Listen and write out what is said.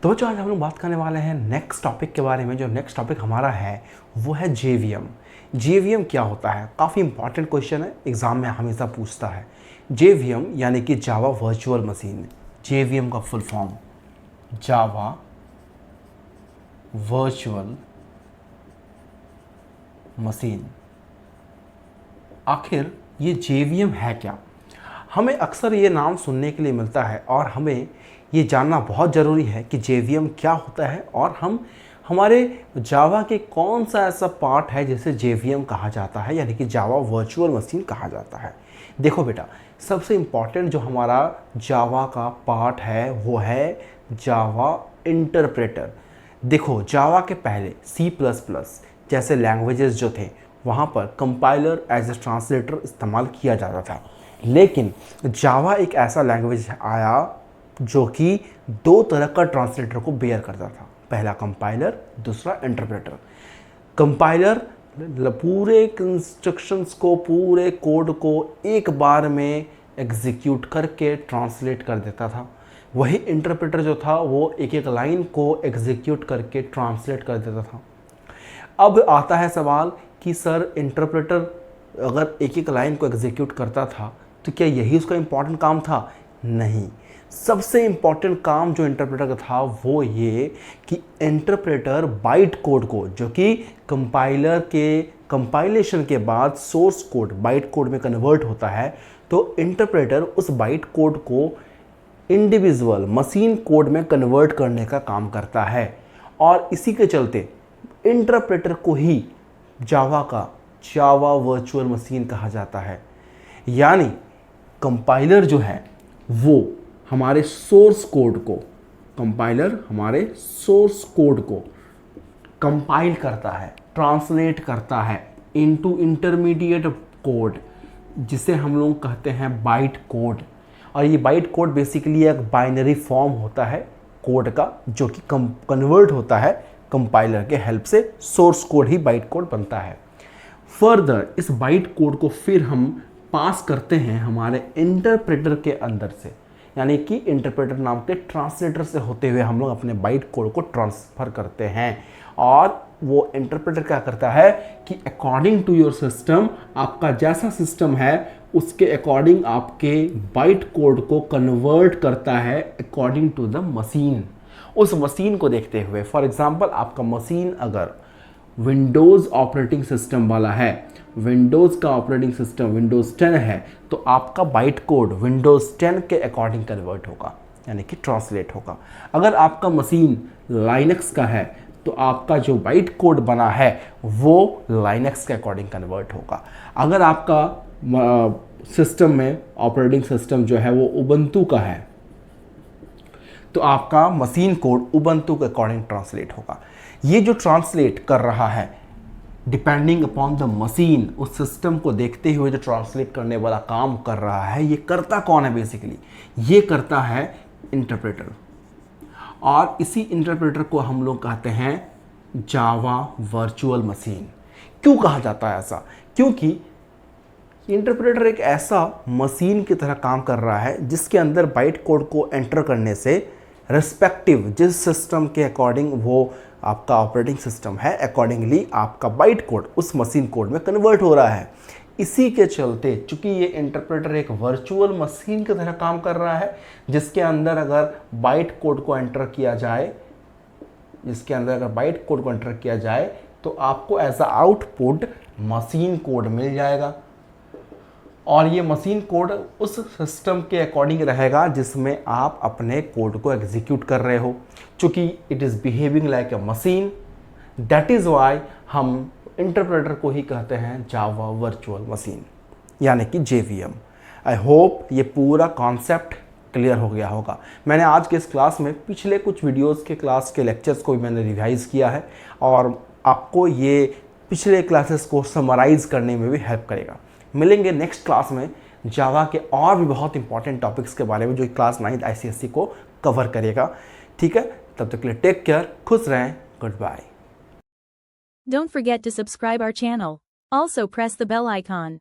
तो बच्चों आज हम लोग बात करने वाले हैं नेक्स्ट टॉपिक के बारे में। जो नेक्स्ट टॉपिक हमारा है वो है जेवीएम। जेवीएम क्या होता है? काफ़ी इंपॉर्टेंट क्वेश्चन है, एग्ज़ाम में हमेशा पूछता है। जेवीएम यानी कि जावा वर्चुअल मशीन। जेवीएम का full form Java virtual machine. आखिर ये जेवीएम है क्या? हमें अक्सर ये नाम सुनने के लिए मिलता है और हमें ये जानना बहुत ज़रूरी है कि जेवीएम क्या होता है और हमारे जावा के कौन सा ऐसा पार्ट है जिसे जेवीएम कहा जाता है, यानी कि जावा वर्चुअल मशीन कहा जाता है। देखो बेटा, सबसे इम्पॉर्टेंट जो हमारा जावा का पार्ट है वो है जावा इंटरप्रेटर। देखो, जावा के पहले C++ जैसे लैंग्वेजेस जो थे वहाँ पर कंपाइलर एज ए ट्रांसलेटर इस्तेमाल किया जाता था, लेकिन जावा एक ऐसा लैंग्वेज आया जो कि दो तरह का ट्रांसलेटर को बेयर करता था। पहला कंपाइलर, दूसरा इंटरप्रेटर। कंपाइलर पूरे इंस्ट्रक्शंस को, पूरे कोड को एक बार में एग्जीक्यूट करके ट्रांसलेट कर देता था। वही इंटरप्रेटर जो था वो एक एक लाइन को एग्जीक्यूट करके ट्रांसलेट कर देता था। अब आता है सवाल कि सर, इंटरप्रेटर अगर एक एक लाइन को एग्जीक्यूट करता था तो क्या यही उसका इम्पॉर्टेंट काम था? नहीं। सबसे इम्पॉर्टेंट काम जो इंटरप्रेटर का था वो ये कि इंटरप्रेटर बाइट कोड को, जो कि कंपाइलर के कंपाइलेशन के बाद सोर्स कोड बाइट कोड में कन्वर्ट होता है, तो इंटरप्रेटर उस बाइट कोड को इंडिविजुअल मशीन कोड में कन्वर्ट करने का काम करता है। और इसी के चलते इंटरप्रेटर को ही जावा का जावा वर्चुअल मशीन कहा जाता है। यानी कंपाइलर जो है वो हमारे सोर्स कोड को, कंपाइलर हमारे सोर्स कोड को कंपाइल करता है, ट्रांसलेट करता है इनटू इंटरमीडिएट कोड, जिसे हम लोग कहते हैं बाइट कोड। और ये बाइट कोड बेसिकली एक बाइनरी फॉर्म होता है कोड का, जो कि कन्वर्ट होता है कंपाइलर के हेल्प से। सोर्स कोड ही बाइट कोड बनता है। फर्दर इस बाइट कोड को फिर हम पास करते हैं हमारे इंटरप्रेटर के अंदर से, यानी कि इंटरप्रेटर नाम के ट्रांसलेटर से होते हुए हम लोग अपने बाइट कोड को ट्रांसफ़र करते हैं। और वो इंटरप्रेटर क्या करता है कि अकॉर्डिंग टू योर सिस्टम, आपका जैसा सिस्टम है उसके अकॉर्डिंग आपके बाइट कोड को कन्वर्ट करता है अकॉर्डिंग टू द मशीन। उस मशीन को देखते हुए, फॉर एग्जांपल आपका मशीन अगर विंडोज़ ऑपरेटिंग सिस्टम वाला है, विंडोज़ का ऑपरेटिंग सिस्टम विंडोज़ 10 है, तो आपका बाइट कोड विंडोज़ 10 के अकॉर्डिंग कन्वर्ट होगा, यानी कि ट्रांसलेट होगा। अगर आपका मशीन लाइनक्स का है तो आपका जो बाइट कोड बना है वो लाइनक्स के अकॉर्डिंग कन्वर्ट होगा। अगर आपका सिस्टम में ऑपरेटिंग सिस्टम जो है वो उबंटू का है तो आपका मशीन कोड उबंटू के अकॉर्डिंग ट्रांसलेट होगा। ये जो ट्रांसलेट कर रहा है डिपेंडिंग अपॉन द मशीन, उस सिस्टम को देखते हुए जो ट्रांसलेट करने वाला काम कर रहा है, ये करता कौन है? बेसिकली ये करता है इंटरप्रेटर। और इसी इंटरप्रेटर को हम लोग कहते हैं जावा वर्चुअल मशीन। क्यों कहा जाता है ऐसा? क्योंकि इंटरप्रेटर एक ऐसा मशीन की तरह काम कर रहा है जिसके अंदर बाइट कोड को एंटर करने से रिस्पेक्टिव जिस सिस्टम के अकॉर्डिंग वो आपका ऑपरेटिंग सिस्टम है, अकॉर्डिंगली आपका बाइट कोड उस मशीन कोड में कन्वर्ट हो रहा है। इसी के चलते चूंकि ये इंटरप्रेटर एक वर्चुअल मशीन की तरह काम कर रहा है, जिसके अंदर अगर बाइट कोड को एंटर किया जाए, तो आपको as a output machine code मिल जाएगा। और ये मशीन कोड उस सिस्टम के अकॉर्डिंग रहेगा जिसमें आप अपने कोड को एग्जीक्यूट कर रहे हो। चूँकि it is behaving like a machine, that is why हम इंटरप्रेटर को ही कहते हैं जावा वर्चुअल मशीन, यानी कि जेवीएम। आई होप ये पूरा कॉन्सेप्ट क्लियर हो गया होगा। मैंने आज के इस क्लास में पिछले कुछ वीडियोस के क्लास के लेक्चर्स को भी मैंने रिवाइज़ किया है और आपको ये पिछले क्लासेस को समराइज़ करने में भी हेल्प करेगा। मिलेंगे नेक्स्ट क्लास में जावा के और भी बहुत इंपॉर्टेंट टॉपिक्स के बारे में जो क्लास 9th ICSE को कवर करेगा। ठीक है, तब तक के लिए टेक केयर, खुश रहें, goodbye. Don't forget to subscribe our channel. Also press the bell icon.